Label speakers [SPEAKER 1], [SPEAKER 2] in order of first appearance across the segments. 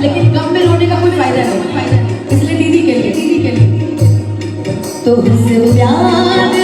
[SPEAKER 1] लेकिन गम में रोने का कोई फायदा नहीं, इसलिए दीदी के लिए तो उससे प्यार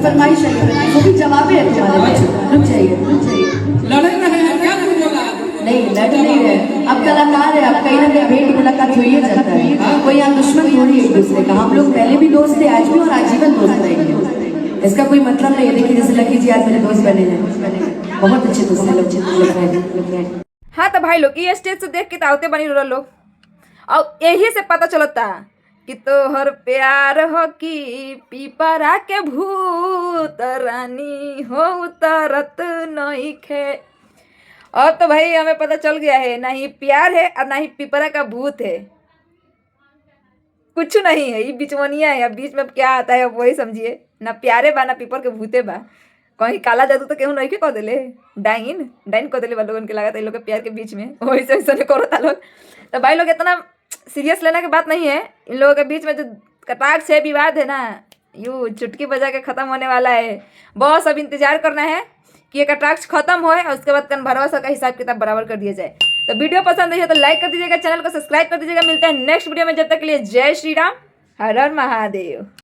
[SPEAKER 1] फरमाइश है, वो भी जवाब है तुम्हारे लिए। रुक जाइए, रुक जाइए।
[SPEAKER 2] लड़ रहे हैं क्या नहीं बोला?
[SPEAKER 1] नहीं, लड़ नहीं रहे। अब कलाकार है, अब कहीं ना कहीं भेंट मुलाकात हो ही जाता है। कोई यहाँ दुश्मन थोड़ी एक दूसरे का। हम लोग पहले भी दोस्त थे, आज भी और आजीवन दोस्त रहेंगे। इसका कोई मतलब नहीं है। देखिए जैसे लकी जी आज मेरे दोस्त बने हैं, बहुत अच्छे दोस्त हैं लोग।
[SPEAKER 3] हाँ तो भाई लोग ये स्टेज से देख के तावते बनी रह लोग, और यही से पता चलता कि तोहर प्यार हो कि पीपरा के भूत रानी हो उतरत नहीं खे। और तो भाई हमें पता चल गया है, ना ही प्यार है और ना ही पीपरा का भूत है, कुछ नहीं है, ये बिचवनिया है। अब बीच में क्या आता है वही समझिए। ना प्यारे बा ना पीपर के भूते बा। कहीं काला जादू तो केहू नहीं के कह दिले, डाइन डाइन कह दिले लोगन के लागत लोग के प्यार के बीच में वैसे वैसे करो लोग। तो भाई लोग इतना सीरियस लेने की बात नहीं है। इन लोगों के बीच में जो कटाक्ष है, विवाद है ना, यूँ चुटकी बजा के ख़त्म होने वाला है। बस अब इंतजार करना है कि ये कटाक्ष खत्म होए और उसके बाद कन्भरवा का हिसाब किताब बराबर कर दिया जाए। तो वीडियो पसंद आई है तो लाइक कर दीजिएगा, चैनल को सब्सक्राइब कर दीजिएगा। मिलते हैं नेक्स्ट वीडियो में, जब तक के लिए जय श्री राम, हर हर महादेव।